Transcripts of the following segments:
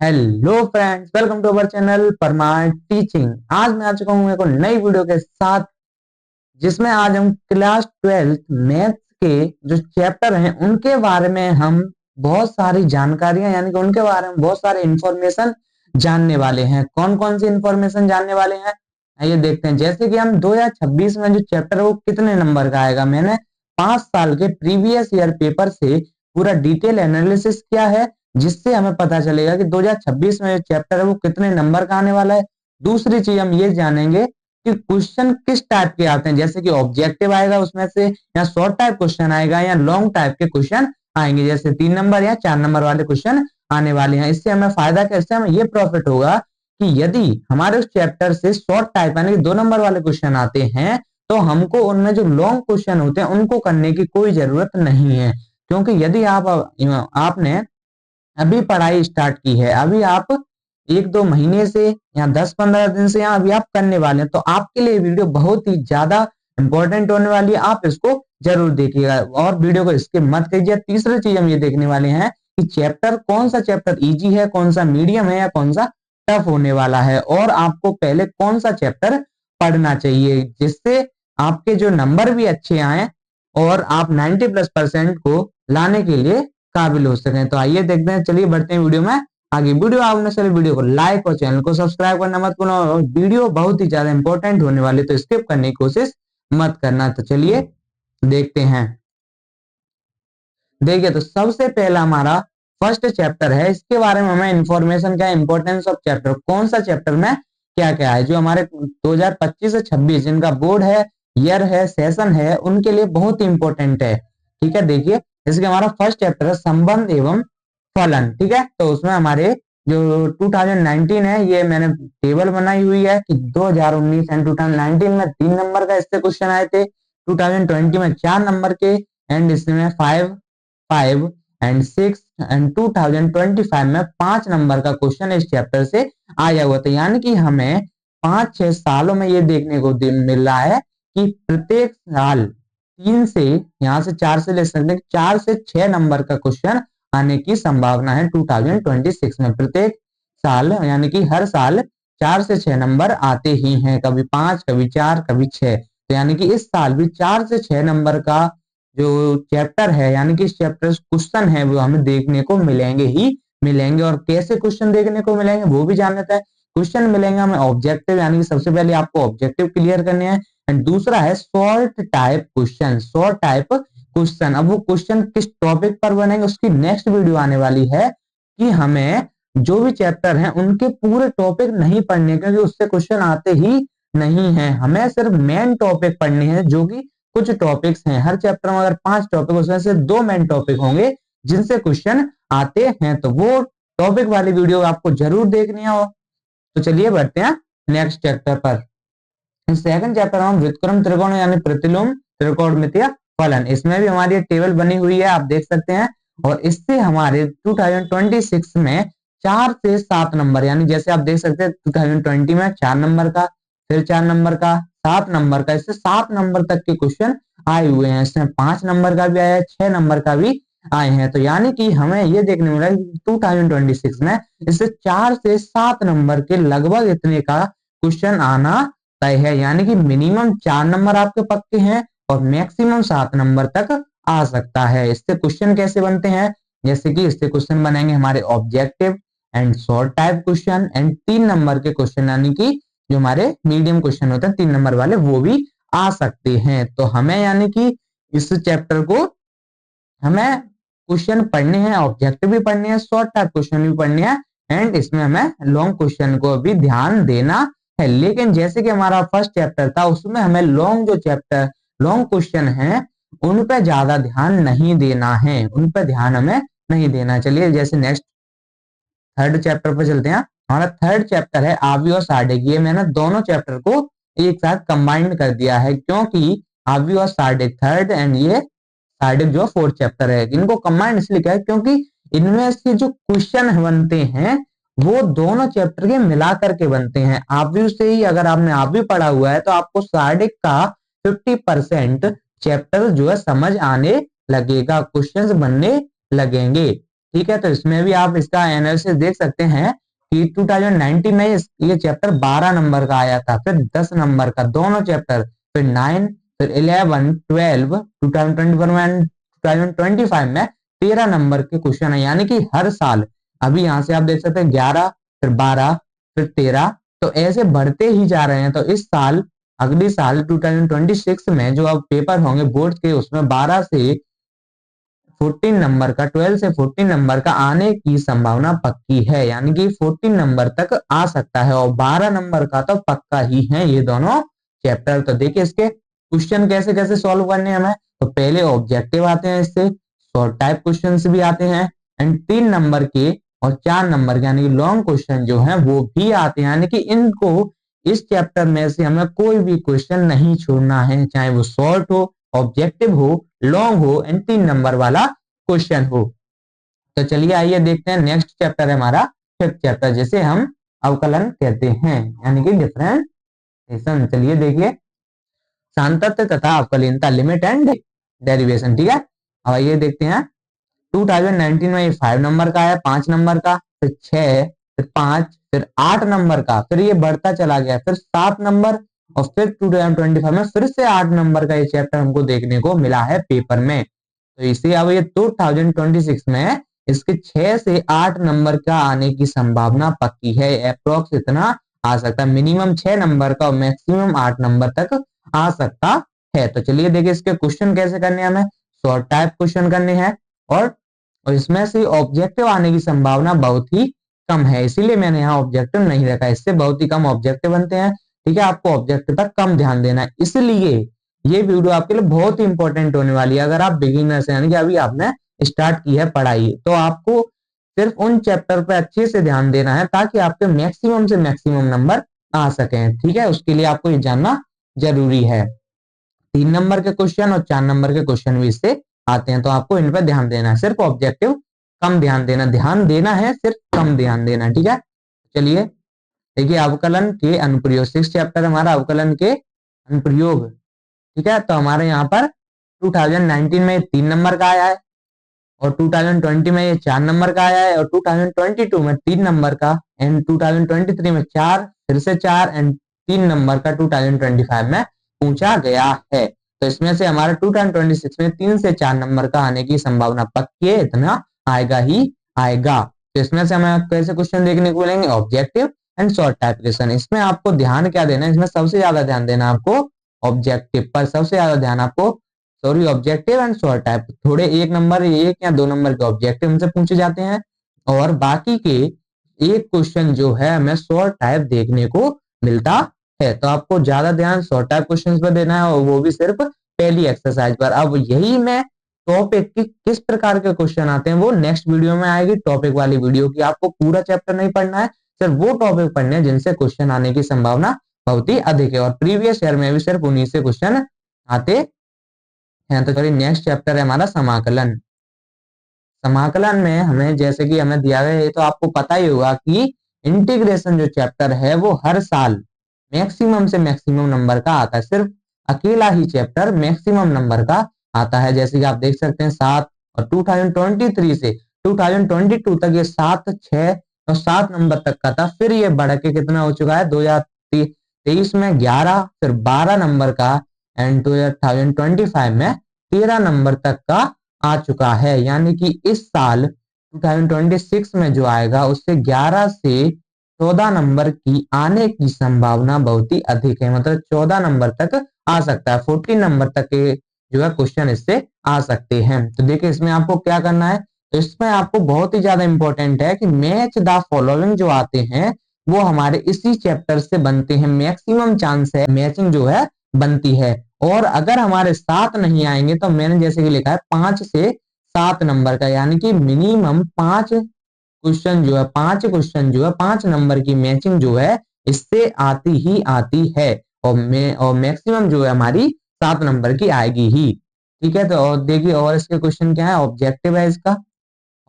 Hello friends, welcome to our channel Parmar teaching. आज मैं आ चुका हूँ एक नई वीडियो के साथ, जिसमें आज हम क्लास 12th मैथ्स के जो चैप्टर हैं उनके बारे में हम बहुत सारी जानकारियां यानी कि उनके बारे में बहुत सारे इंफॉर्मेशन जानने वाले हैं। कौन कौन सी इंफॉर्मेशन जानने वाले हैं आइए देखते हैं। जैसे कि हम 2026 में जो चैप्टर है वो कितने नंबर का आएगा, मैंने 5 साल के प्रीवियस ईयर पेपर से पूरा डिटेल एनालिसिस किया है, जिससे हमें पता चलेगा कि 2026 में जो चैप्टर है वो कितने नंबर का आने वाला है। दूसरी चीज हम ये जानेंगे कि क्वेश्चन किस टाइप के आते हैं, जैसे कि ऑब्जेक्टिव आएगा उसमें से, या शॉर्ट टाइप क्वेश्चन आएगा, या लॉन्ग टाइप के क्वेश्चन आएंगे, जैसे 3 नंबर या 4 नंबर वाले क्वेश्चन आने वाले हैं। इससे हमें फायदा कैसे, हमें ये प्रॉफिट होगा कि यदि हमारे उस चैप्टर से शॉर्ट टाइप यानी कि 2 नंबर वाले क्वेश्चन आते हैं तो हमको उनमें जो लॉन्ग क्वेश्चन होते हैं उनको करने की कोई जरूरत नहीं है। क्योंकि यदि आपने अभी पढ़ाई स्टार्ट की है, अभी आप 1-2 महीने से या 10-15 दिन से या अभी आप करने वाले हैं, तो आपके लिए वीडियो बहुत ही ज्यादा इंपॉर्टेंट होने वाली है। आप इसको जरूर देखिएगा और वीडियो को स्किप मत कीजिए। तीसरी चीज हम ये देखने वाले हैं कि चैप्टर, कौन सा चैप्टर इजी है, कौन सा मीडियम है, या कौन सा टफ होने वाला है, और आपको पहले कौन सा चैप्टर पढ़ना चाहिए जिससे आपके जो नंबर भी अच्छे आए और आप 90+% को लाने के लिए काबिल हो सकें। तो आइए देखते हैं, चलिए बढ़ते हैं वीडियो में आगे। वीडियो आपने चलिए वीडियो को लाइक और चैनल को सब्सक्राइब करना मत भूलना, और वीडियो बहुत ही ज्यादा इंपॉर्टेंट होने वाली तो स्किप करने की कोशिश मत करना। तो चलिए देखते हैं। देखिए, तो सबसे पहला हमारा फर्स्ट चैप्टर है, इसके बारे में हमें इंफॉर्मेशन क्या है, इंपॉर्टेंस ऑफ चैप्टर, कौन सा चैप्टर में क्या क्या है, जो हमारे 2025 से 26 जिनका बोर्ड है, ईयर है, सेशन है, उनके लिए बहुत ही इंपॉर्टेंट है। ठीक है, देखिए इसके हमारा फर्स्ट चैप्टर है संबंध एवं फलन। ठीक है, तो उसमें हमारे जो 2019 है, ये मैंने टेबल बनाई हुई है कि 2019 एंड 2019 में 3 नंबर का इससे क्वेश्चन आए थे, 2020 में 4 नंबर के, एंड इसमें 5 एंड 6 एंड 2025 में 5 नंबर का क्वेश्चन इस चैप्टर से आया हुआ था। यानी कि हमें 5-6 सालों में ये देखने को मिल रहा है कि प्रत्येक साल 3 से, यहाँ से 4 से ले सकते हैं, 4 से 6 नंबर का क्वेश्चन आने की संभावना है 2026 में। प्रत्येक साल यानी कि हर साल 4 से 6 नंबर आते ही हैं, कभी 5, कभी 4, कभी 6। तो यानी कि इस साल भी 4 से 6 नंबर का जो चैप्टर है यानी कि इस चैप्टर क्वेश्चन है वो हमें देखने को मिलेंगे ही मिलेंगे। और कैसे क्वेश्चन देखने को मिलेंगे वो भी जान लेते हैं। क्वेश्चन मिलेंगे हमें ऑब्जेक्टिव, यानी कि सबसे पहले आपको ऑब्जेक्टिव क्लियर करने हैं, एंड दूसरा है short type question. Short type question, अब वो क्वेश्चन किस टॉपिक पर बनेंगे उसकी नेक्स्ट वीडियो आने वाली है, कि हमें जो भी चैप्टर हैं उनके पूरे टॉपिक नहीं पढ़ने, क्योंकि उससे क्वेश्चन आते ही नहीं है। हमें सिर्फ मेन टॉपिक पढ़ने हैं, जो कि कुछ टॉपिक्स हैं। हर चैप्टर में अगर 5 टॉपिक, उसमें से 2 मेन टॉपिक होंगे जिनसे क्वेश्चन आते हैं, तो वो टॉपिक वाली वीडियो आपको जरूर देखनी है। तो चलिए बढ़ते हैं नेक्स्ट चैप्टर पर। सेकंड चैप्टर हम व्युत्क्रम त्रिकोण यानी प्रतिलोम त्रिकोणमितीय फलन, इसमें भी हमारी एक टेबल बनी हुई है, आप देख सकते हैं। और इससे हमारे 2026 में 4 से 7 नंबर, यानी जैसे आप देख सकते हैं 2020 में 4 नंबर का, फिर 4 नंबर का, 7 नंबर का, इससे 7 नंबर तक के क्वेश्चन आए हुए हैं। इसमें 5 नंबर का भी आया है, 6 नंबर का भी आए हैं। तो यानी कि हमें ये देखने मिला 2026 में इससे 4 से 7 नंबर के लगभग इतने का क्वेश्चन आना तय है। यानी कि मिनिमम 4 नंबर आपके पक्के हैं और मैक्सिमम 7 नंबर तक आ सकता है। इससे क्वेश्चन कैसे बनते हैं, जैसे कि इससे क्वेश्चन बनेंगे हमारे objective and short type question, and 3 number के क्वेश्चन, यानी कि जो हमारे मीडियम क्वेश्चन होते हैं 3 नंबर वाले, वो भी आ सकते हैं। तो हमें यानी कि इस चैप्टर को हमें क्वेश्चन पढ़ने हैं, ऑब्जेक्टिव भी पढ़ने हैं, शॉर्ट टाइप क्वेश्चन भी पढ़ने हैं, एंड इसमें हमें लॉन्ग क्वेश्चन को भी ध्यान देना है। लेकिन जैसे कि हमारा फर्स्ट चैप्टर था, उसमें हमें लॉन्ग क्वेश्चन है उन पे ज्यादा ध्यान नहीं देना है, उन पे ध्यान हमें नहीं देना। चलिए जैसे नेक्स्ट थर्ड चैप्टर पर चलते हैं। हमारा थर्ड चैप्टर है आव्यूह और सारणी। ये मैंने दोनों चैप्टर को एक साथ कंबाइंड कर दिया है, क्योंकि आव्यूह और सारणी थर्ड एंड ये सारणी जो फोर्थ चैप्टर है, इनको कंबाइंड इसलिए किया है क्योंकि इनमें से जो क्वेश्चन बनते हैं वो दोनों चैप्टर के मिला करके बनते हैं। आव्यूह से ही अगर आपने आव्यूह पढ़ा हुआ है तो आपको सारणी का 50% चैप्टर जो है समझ आने लगेगा, क्वेश्चंस बनने लगेंगे। ठीक है, तो इसमें भी आप इसका एनालिसिस देख सकते हैं कि 2019 में ये चैप्टर 12 नंबर का आया था, फिर 10 नंबर का दोनों चैप्टर, फिर 9, फिर 11, 12, 2021 में 2025 में 13 नंबर के क्वेश्चन है, यानी कि हर साल। अभी यहाँ से आप देख सकते हैं 11, फिर 12, फिर 13, तो ऐसे बढ़ते ही जा रहे हैं। तो इस साल, अगले साल 2026 में जो अब पेपर होंगे बोर्ड के, उसमें 12 से 14 नंबर का, 12 से 14 नंबर का आने की संभावना पक्की है, यानी कि 14 नंबर तक आ सकता है, और 12 नंबर का तो पक्का ही है ये दोनों चैप्टर। तो देखिए इसके क्वेश्चन कैसे कैसे सॉल्व करने हैं हमें। तो पहले ऑब्जेक्टिव आते हैं, इससे शॉर्ट टाइप क्वेश्चन भी आते हैं, एंड 3 नंबर के और 4 नंबर के यानी कि लॉन्ग क्वेश्चन जो है वो भी आते हैं, यानी कि इनको, इस चैप्टर में से हमें कोई भी क्वेश्चन नहीं छोड़ना है, चाहे वो शॉर्ट हो, ऑब्जेक्टिव हो, लॉन्ग हो, एंड 3 नंबर वाला क्वेश्चन हो। तो चलिए आइए देखते हैं, नेक्स्ट चैप्टर है हमारा 5th चैप्टर, जिसे हम अवकलन कहते हैं, यानी कि डिफरेंशिएशन। चलिए देखिए, सांतत्य तथा अवकलनीयता, लिमिट एंड डेरिवेशन। ठीक है, अब आइए देखते हैं। 2019 में ये 5 नंबर का है, 5 नंबर का, फिर 6, फिर 5, फिर 8 नंबर का, फिर ये बढ़ता चला गया, फिर 7 नंबर, और फिर 2025 में फिर से 8 नंबर का ये चैप्टर हमको देखने को मिला है पेपर में। तो इसे अब ये 2026 में इसके 6 से 8 नंबर का आने की संभावना पक्की है, अप्रोक्स इतना आ सकता है, मिनिमम 6 नंबर का और मैक्सिमम 8 नंबर तक आ सकता है। तो चलिए देखिए इसके क्वेश्चन कैसे करने हैं, हमें शॉर्ट टाइप क्वेश्चन करने हैं, और इसमें से ऑब्जेक्टिव आने की संभावना बहुत ही कम है, इसीलिए मैंने यहाँ ऑब्जेक्टिव नहीं रखा, इससे बहुत ही कम ऑब्जेक्टिव बनते हैं। ठीक है, आपको ऑब्जेक्टिव पर कम ध्यान देना है, इसलिए ये वीडियो आपके लिए बहुत ही इंपॉर्टेंट होने वाली है। अगर आप बिगिनर्स हैं, यानी कि अभी आपने स्टार्ट की है पढ़ाई, तो आपको सिर्फ उन चैप्टर पर अच्छे से ध्यान देना है, ताकि आपके मैक्सिमम से मैक्सिमम नंबर आ सके। ठीक है, उसके लिए आपको ये जानना जरूरी है। 3 नंबर के क्वेश्चन और 4 नंबर के क्वेश्चन भी इससे आते हैं, तो आपको इन पर ध्यान देना है, सिर्फ ऑब्जेक्टिव कम ध्यान देना है, सिर्फ कम ध्यान देना। ठीक है, चलिए देखिए, अवकलन के अनुप्रयोग, 6 चैप्टर हमारा अवकलन के अनुप्रयोग। ठीक है, तो हमारे यहाँ पर 2019 में 3 नंबर का आया है, और 2020 में ये 4 नंबर का आया है, और 2022 में 3 नंबर का, एंड 2023 में 4, फिर से 4, एंड 3 नंबर का 2025 में पूछा गया है। तो इसमें से हमारा 2026 में 3 से 4 नंबर का आने की संभावना पक्की है, इतना आएगा ही आएगा। तो इसमें से हमें कैसे क्वेश्चन देखने को मिलेंगे, objective and short type question. इसमें आपको ध्यान क्या देना है, इसमें सबसे ज्यादा ध्यान देना आपको ऑब्जेक्टिव पर, सबसे ज्यादा ध्यान आपको, sorry, objective and short type. थोड़े 1 नंबर, 1 या 2 नंबर के ऑब्जेक्टिव हमसे पूछे जाते हैं, और बाकी के एक क्वेश्चन जो है हमें शॉर्ट टाइप देखने को मिलता है। तो आपको ज्यादा ध्यान शॉर्ट टाइप क्वेश्चन पर देना है, और वो भी सिर्फ पहली एक्सरसाइज पर। अब यही मैं टॉपिक की किस प्रकार के क्वेश्चन आते हैं वो नेक्स्ट वीडियो में आएगी, टॉपिक वाली वीडियो की। आपको पूरा चैप्टर नहीं पढ़ना है, सिर्फ वो टॉपिक पढ़ने हैं जिनसे क्वेश्चन आने की संभावना बहुत ही अधिक है, और प्रीवियस ईयर में भी सिर्फ उन्हीं से क्वेश्चन आते हैं। तो चलिए नेक्स्ट चैप्टर है हमारा समाकलन। समाकलन में हमें, जैसे कि हमें दिया गया है, तो आपको पता ही होगा कि इंटीग्रेशन जो चैप्टर है वो हर साल मैक्सिमम से मैक्सिमम नंबर का आता है, सिर्फ अकेला ही चैप्टर मैक्सिमम नंबर का आता है। जैसे कि आप देख सकते हैं 7, और 2023 से 2022 तक ये 7, 6 और 7 नंबर तक का था, फिर ये बढ़ के कितना हो चुका है 2023 में 11, फिर 12 नंबर का, एंड 2025 में 13 नंबर तक का आ चुका है, यानी कि इस साल 2026 में जो आएगा उससे 11 से 14 नंबर की आने की संभावना बहुत ही अधिक है, मतलब 14 नंबर तक आ सकता है, 14 नंबर तक के जो है क्वेश्चन इससे आ सकते हैं। तो देखिए इसमें आपको क्या करना है, तो इसमें आपको बहुत ही ज्यादा इंपॉर्टेंट है कि मैच द फॉलोइंग जो आते हैं वो हमारे इसी चैप्टर से बनते हैं, मैक्सिमम चांस है मैचिंग जो है बनती है। और अगर हमारे 7 नहीं आएंगे, तो मैंने जैसे कि लिखा है 5 से 7 नंबर का, यानी कि मिनिमम 5 क्वेश्चन जो है, 5 क्वेश्चन जो है 5 नंबर की मैचिंग जो है इससे आती ही आती है, और मैक्सिमम जो है हमारी 7 नंबर की आएगी ही। ठीक है, तो और देखिए, और इसके क्वेश्चन क्या है, ऑब्जेक्टिव है इसका,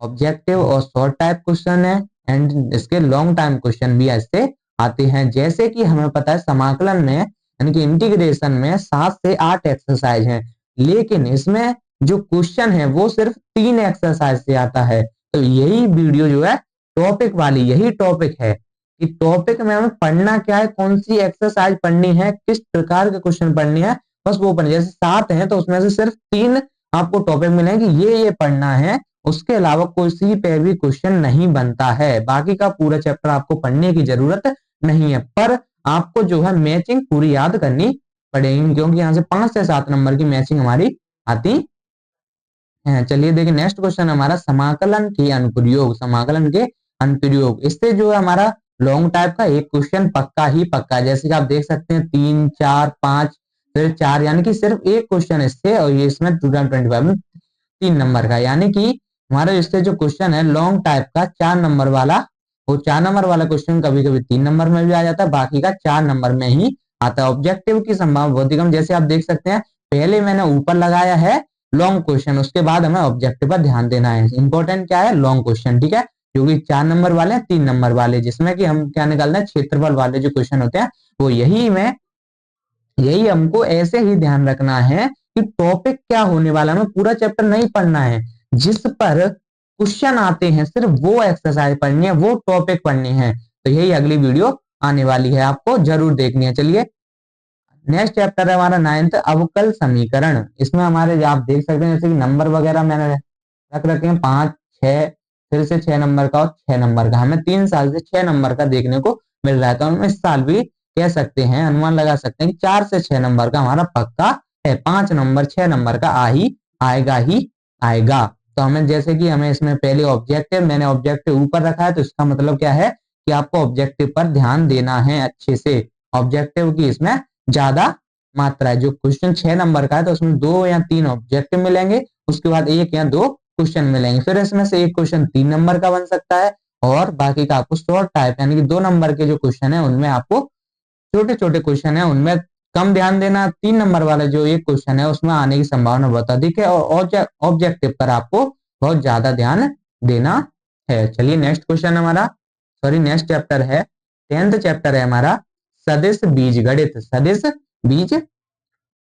ऑब्जेक्टिव और शॉर्ट टाइप क्वेश्चन है, एंड इसके लॉन्ग टाइम क्वेश्चन भी ऐसे आते हैं। जैसे कि हमें पता है समाकलन में, यानी कि इंटीग्रेशन में 7 से 8 एक्सरसाइज हैं, लेकिन इसमें जो क्वेश्चन है वो सिर्फ 3 एक्सरसाइज से आता है, तो यही वीडियो जो है टॉपिक वाली, यही टॉपिक है कि टॉपिक में हमें पढ़ना क्या है, कौन सी एक्सरसाइज पढ़नी है, किस प्रकार के क्वेश्चन पढ़नी है, बस वो पढ़नी। जैसे 7 हैं तो उसमें से सिर्फ 3 आपको टॉपिक मिलेंगे, ये पढ़ना है, उसके अलावा किसी पे भी क्वेश्चन नहीं बनता है। बाकी का पूरा चैप्टर आपको पढ़ने की जरूरत नहीं है, पर आपको जो है मैचिंग पूरी याद करनी पड़ेगी, क्योंकि यहाँ से 5 से 7 नंबर की मैचिंग हमारी आती है। चलिए देखिए नेक्स्ट क्वेश्चन हमारा समाकलन के अनुप्रयोग, समाकलन के अनुप्रयोग। इससे जो है हमारा लॉन्ग टाइप का एक क्वेश्चन पक्का ही पक्का है। जैसे कि आप देख सकते हैं 3, 4, 5, फिर 4, यानी कि सिर्फ एक क्वेश्चन इससे, और ये इसमें 2025 में 3 नंबर का, यानी कि हमारा इससे जो क्वेश्चन है लॉन्ग टाइप का 4 नंबर वाला, वो 4 नंबर वाला क्वेश्चन कभी कभी 3 नंबर में भी आ जाता है, बाकी का 4 नंबर में ही आता है। ऑब्जेक्टिव की संभावना बहुत ही कम। जैसे आप देख सकते हैं पहले मैंने ऊपर लगाया है लॉन्ग क्वेश्चन, उसके बाद हमें ऑब्जेक्टिव पर ध्यान देना है। इंपॉर्टेंट क्या है, लॉन्ग क्वेश्चन, ठीक है, क्योंकि 4 नंबर वाले 3 नंबर वाले, जिसमें कि हम क्या निकालना है, क्षेत्रफल वाले जो क्वेश्चन होते हैं वो यही हमको ऐसे ही ध्यान रखना है कि टॉपिक क्या होने वाला है, हमें पूरा चैप्टर नहीं पढ़ना है, जिस पर क्वेश्चन आते हैं सिर्फ वो एक्सरसाइज पढ़नी है, वो टॉपिक पढ़नी है। तो यही अगली वीडियो आने वाली है, आपको जरूर देखनी है। चलिए नेक्स्ट चैप्टर है हमारा 9th, अवकल समीकरण। इसमें हमारे आप देख सकते हैं जैसे कि नंबर वगैरह मैंने रख रखे हैं 5, 6, फिर से 6 नंबर का और 6 नंबर का। हमें 3 साल से 6 नंबर का देखने को मिल रहा है, तो हम इस साल भी कह सकते हैं, अनुमान लगा सकते हैं कि 4 से 6 नंबर का हमारा पक्का है। 5 नंबर 6 नंबर का ही आएगा। तो हमें जैसे कि हमें इसमें पहले ऑब्जेक्टिव, मैंने ऑब्जेक्टिव ऊपर रखा है, तो इसका मतलब क्या है कि आपको ऑब्जेक्टिव पर ध्यान देना है अच्छे से। ऑब्जेक्टिव की इसमें ज्यादा मात्रा है। जो क्वेश्चन 6 नंबर का है तो उसमें 2 या 3 ऑब्जेक्टिव मिलेंगे, उसके बाद 1 या 2 क्वेश्चन मिलेंगे, फिर इसमें से एक क्वेश्चन 3 नंबर का बन सकता है, और बाकी का आपको शॉर्ट टाइप यानी कि 2 नंबर के जो क्वेश्चन है उनमें आपको छोटे छोटे क्वेश्चन है उनमें कम ध्यान देना। 3 नंबर वाला जो एक क्वेश्चन है उसमें आने की संभावना बहुत अधिक है, और ऑब्जेक्टिव पर आपको बहुत ज्यादा ध्यान देना है। चलिए नेक्स्ट क्वेश्चन हमारा, सॉरी नेक्स्ट चैप्टर है 10th चैप्टर है हमारा सदिश बीजगणित। सदिश बीज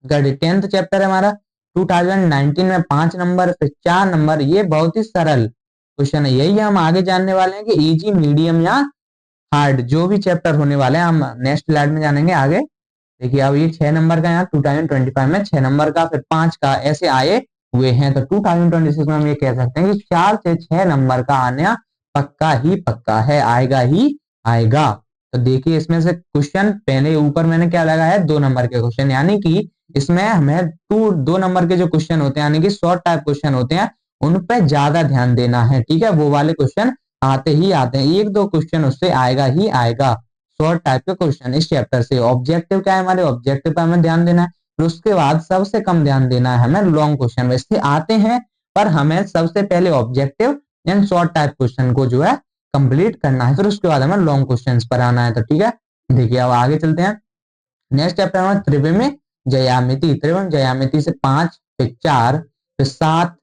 गणित 10th चैप्टर है हमारा। 2019 में 5 नंबर फिर 4 नंबर। ये बहुत ही सरल क्वेश्चन है, यही हम आगे जानने वाले हैं कि इजी, मीडियम या हार्ड, जो भी चैप्टर होने वाले हैं हम नेक्स्ट स्लाइड में जानेंगे आगे। देखिए अब ये 6 नंबर का यहाँ 2025 में 6 नंबर का फिर 5 का ऐसे आए हुए हैं, तो 2026 में हम ये कह सकते हैं कि 4 से 6 नंबर का आना पक्का ही पक्का है, आएगा ही आएगा। तो देखिए इसमें से क्वेश्चन पहले ऊपर मैंने क्या लगाया है, 2 नंबर के क्वेश्चन, यानी कि इसमें हमें 2 नंबर के जो क्वेश्चन होते हैं यानी कि शॉर्ट टाइप क्वेश्चन होते हैं, उन पर ज्यादा ध्यान देना है, ठीक है। वो वाले क्वेश्चन आते ही आते हैं, 1-2 क्वेश्चन उससे आएगा ही आएगा, शॉर्ट टाइप के क्वेश्चन इस चैप्टर से। ऑब्जेक्टिव क्या है, हमारे ऑब्जेक्टिव पर हमें ध्यान देना है, फिर उसके बाद सबसे कम ध्यान देना है हमें लॉन्ग क्वेश्चन। वैसे आते हैं पर हमें सबसे पहले objective and short type question को जो है कंप्लीट करना है, फिर उसके बाद हमें लॉन्ग क्वेश्चंस पर आना है। तो ठीक है, देखिए अब आगे चलते हैं। नेक्स्ट चैप्टर हमारा त्रिविम ज्यामिति। त्रिविम ज्यामिति से 5 फिर 4 फिर 7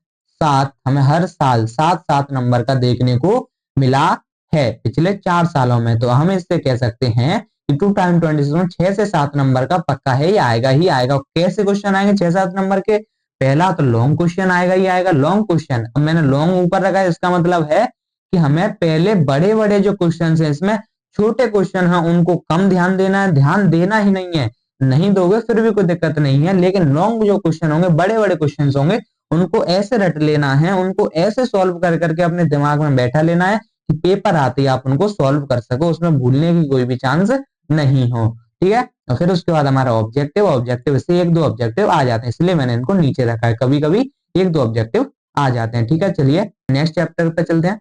7 हमें हर साल 7 नंबर का देखने को मिला है पिछले 4 सालों में। तो हम इससे कह सकते हैं कि 2026 में 6 से 7 नंबर का पक्का है, ये आएगा ही आएगा। कैसे क्वेश्चन आएंगे 6-7 नंबर के, पहला तो लॉन्ग क्वेश्चन आएगा ही आएगा, लॉन्ग क्वेश्चन। अब मैंने लॉन्ग ऊपर रखा है, इसका मतलब है कि हमें पहले बड़े बड़े जो क्वेश्चन है, इसमें छोटे क्वेश्चन है उनको कम ध्यान देना है, ध्यान देना ही नहीं है। नहीं दोगे फिर भी कोई दिक्कत नहीं है, लेकिन लॉन्ग जो क्वेश्चन होंगे, बड़े बड़े क्वेश्चन होंगे, उनको ऐसे रट लेना है, उनको ऐसे सॉल्व कर करके अपने दिमाग में बैठा लेना है कि पेपर आते ही आप उनको सॉल्व कर सको, उसमें भूलने की कोई भी चांस नहीं हो, ठीक है। और फिर उसके बाद हमारा ऑब्जेक्टिव से 1-2 ऑब्जेक्टिव आ जाते हैं, इसलिए मैंने इनको नीचे रखा है, कभी कभी 1-2 ऑब्जेक्टिव आ जाते हैं, ठीक है। चलिए नेक्स्ट चैप्टर पे चलते हैं।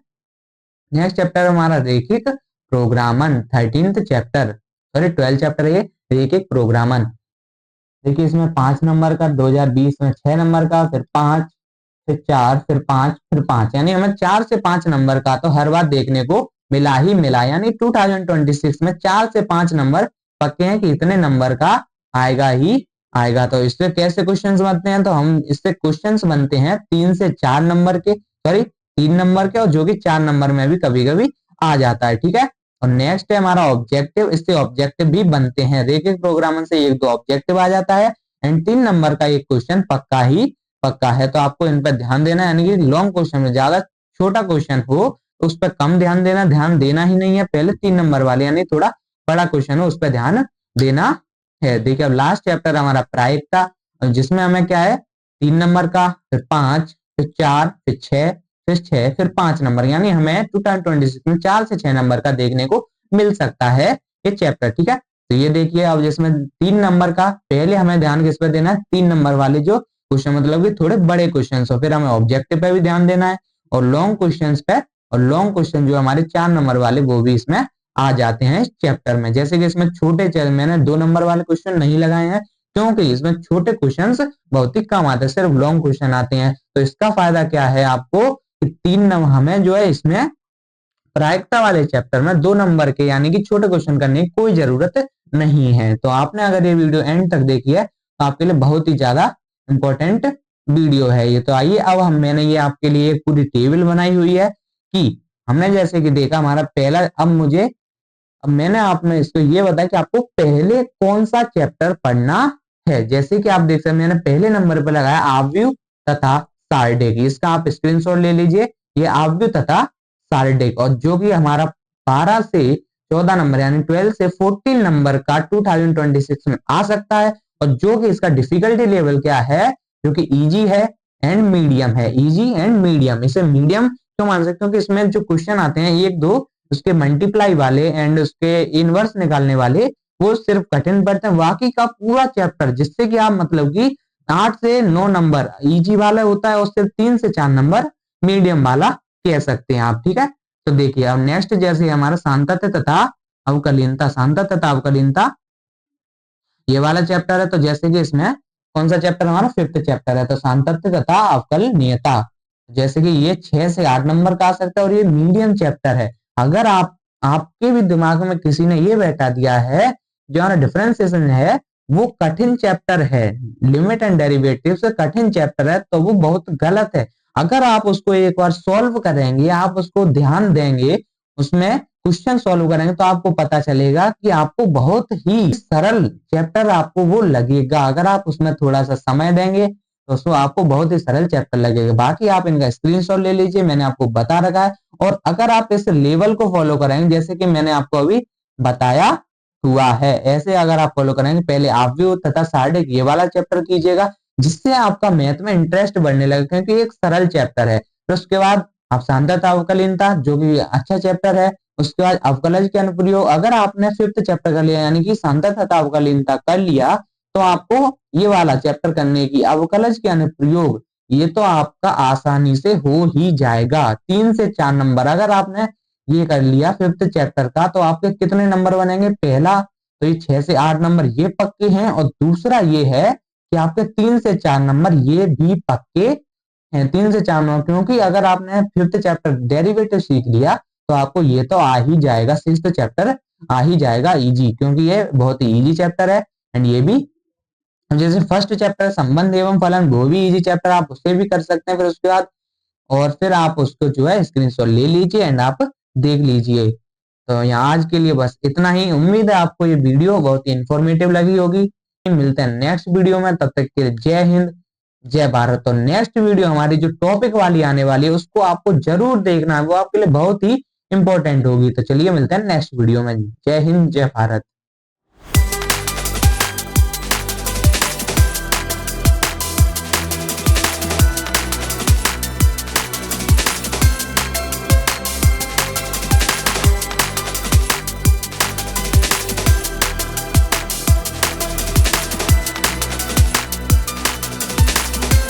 नेक्स्ट चैप्टर हमारा रेखिक प्रोग्रामन, 13th chapter, sorry 12th chapter है ये, रेखिक प्रोग्रामन। देखिए इसमें 5 नंबर का, 2020 में 6 नंबर का, फिर 5 फिर 4 फिर 5 फिर 5, यानी हमें 4 से 5 नंबर का तो हर बार देखने को मिला ही मिला, यानी 2026 में 4 से 5 नंबर पक्के हैं कि इतने नंबर का आएगा ही आएगा। तो इससे कैसे क्वेश्चंस बनते हैं, तो हम इससे क्वेश्चंस बनते हैं 3 से 4 नंबर के, सॉरी 3 नंबर के, और जो कि 4 नंबर में भी कभी कभी आ जाता है, ठीक है। और नेक्स्ट है हमारा ऑब्जेक्टिव, इससे ऑब्जेक्टिव भी बनते हैं, रेखिक प्रोग्रामन से 1-2 ऑब्जेक्टिव आ जाता है, एंड 3 नंबर का एक क्वेश्चन पक्का ही पक्का है। तो आपको इन पर ध्यान देना है, यानी कि लॉन्ग क्वेश्चन में ज्यादा छोटा क्वेश्चन हो तो उस पर कम ध्यान देना ही नहीं है, पहले 3 नंबर वाले यानी थोड़ा बड़ा क्वेश्चन हो उस पर ध्यान देना है। देखिए अब लास्ट चैप्टर हमारा प्रायिकता, जिसमें हमें क्या है 3 नंबर का, फिर 5, फिर 4, फिर 6, फिर 6, फिर 5 नंबर, यानी हमें 2026 में 4 से 6 नंबर का देखने को मिल सकता है ये चैप्टर। ठीक है, तो ये देखिए अब जिसमें 3 नंबर का, पहले हमें ध्यान किस पर देना है 3 नंबर वाले जो क्वेश्चन मतलब कि थोड़े बड़े क्वेश्चन हो, फिर हमें ऑब्जेक्टिव पे भी ध्यान देना है और लॉन्ग क्वेश्चन पे, और लॉन्ग क्वेश्चन जो हमारे 4 नंबर वाले वो भी इसमें आ जाते हैं इस चैप्टर में। जैसे कि इसमें छोटे मैंने 2 नंबर वाले क्वेश्चन नहीं लगाए हैं क्योंकि इसमें छोटे क्वेश्चंस बहुत ही कम आते हैं, सिर्फ लॉन्ग क्वेश्चन आते हैं। तो इसका फायदा क्या है आपको कि 3 नंबर हमें जो है इसमें प्रायिकता वाले चैप्टर में 2 नंबर के यानी कि छोटे क्वेश्चन करने की कोई जरूरत नहीं है। तो आपने अगर ये वीडियो एंड तक देखी है तो आपके लिए बहुत ही ज्यादा इंपॉर्टेंट वीडियो है ये। तो आइए अब मैंने ये आपके लिए एक पूरी टेबल बनाई हुई है कि हमने जैसे कि देखा हमारा पहला, अब मैंने आपने इसको ये बताया कि आपको पहले कौन सा चैप्टर पढ़ना है। जैसे कि आप देख सकते हैं मैंने पहले नंबर पर लगाया आव्यूह तथा सारडेक, इसका आप स्क्रीनशॉट ले लीजिए, ये आव्यूह तथा सारडेक, और जो कि हमारा 12 से 14 नंबर यानी 12 से 14 नंबर का 2026 में आ सकता है। और जो कि इसका डिफिकल्टी लेवल क्या है, जो कि इजी है एंड मीडियम है, इजी एंड मीडियम। इसे मीडियम क्यों मान सकते हैं क्योंकि इसमें जो क्वेश्चन आते हैं 1 2 उसके मल्टीप्लाई वाले एंड उसके इनवर्स निकालने वाले वो सिर्फ कठिन पड़ते हैं, बाकी का पूरा चैप्टर जिससे कि आप मतलब कि 8 से 9 नंबर इजी वाला होता है और सिर्फ 3 से 4 नंबर मीडियम वाला कह सकते हैं आप। ठीक है, तो देखिए अब नेक्स्ट जैसे हमारा सांतत्य तथा अवकलीनता, सांतत्य तथा अवकलीनता ये वाला चैप्टर है। तो जैसे कि इसमें कौन सा चैप्टर हमारा 5th चैप्टर है, तो सांतत्य तथा अवकलनीयता, जैसे कि ये 6 से 8 नंबर का आ सकता है और ये मीडियम चैप्टर है। अगर आपके भी दिमाग में किसी ने ये बैठा दिया है जो हमारा डिफरेंशिएशन है वो कठिन चैप्टर है, लिमिट एंड डेरिवेटिव से कठिन चैप्टर है, तो वो बहुत गलत है। अगर आप उसको एक बार सॉल्व करेंगे, आप उसको ध्यान देंगे, उसमें क्वेश्चन सॉल्व करेंगे तो आपको पता चलेगा कि आपको बहुत ही सरल चैप्टर आपको वो लगेगा। अगर आप उसमें थोड़ा सा समय देंगे तो उसको आपको बहुत ही सरल चैप्टर लगेगा। बाकी आप इनका स्क्रीनशॉट ले लीजिए, मैंने आपको बता रखा है। और अगर आप इस लेवल को फॉलो करेंगे जैसे कि मैंने आपको अभी बताया हुआ है, ऐसे अगर आप फॉलो करेंगे, पहले आव्यूह तथा सारडेक ये वाला चैप्टर कीजिएगा जिससे आपका मैथ में इंटरेस्ट बढ़ने लगेगा क्योंकि एक सरल चैप्टर है। फिर उसके बाद आप सांतत्य अवकलीनता जो कि अच्छा चैप्टर है, उसके बाद अवकलज के अनुप्रयोग, अगर आपने 5th चैप्टर कर लिया यानी कि सांतत्य तथा अवकलीनता कर लिया तो आपको ये वाला चैप्टर करने की अवकलज के अनुप्रयोग ये तो आपका आसानी से हो ही जाएगा। 3 से 4 नंबर अगर आपने ये कर लिया 5th चैप्टर का तो आपके कितने नंबर बनेंगे, पहला तो ये 6 से 8 नंबर ये पक्के हैं और दूसरा ये है कि आपके 3 से 4 नंबर ये भी पक्के हैं। 3 से 4 नंबर क्योंकि अगर आपने 5th चैप्टर डेरिवेटिव सीख लिया तो आपको ये तो आ ही जाएगा, 6th चैप्टर आ ही जाएगा इजी, क्योंकि ये बहुत ही इजी चैप्टर है। एंड ये भी जैसे फर्स्ट चैप्टर संबंध एवं फलन वो भी इजी चैप्टर, आप उससे भी कर सकते हैं। फिर उसके बाद और फिर आप उसको जो है स्क्रीनशॉट ले लीजिए एंड आप देख लीजिए। तो यहाँ आज के लिए बस इतना ही, उम्मीद है आपको ये वीडियो बहुत ही इंफॉर्मेटिव लगी होगी। मिलते हैं नेक्स्ट वीडियो में, तब तक के लिए जय हिंद जय भारत। तो नेक्स्ट वीडियो हमारी जो टॉपिक वाली आने वाली है उसको आपको जरूर देखना है, वो आपके लिए बहुत ही इंपॉर्टेंट होगी। तो चलिए मिलते हैं नेक्स्ट वीडियो में, जय हिंद जय भारत।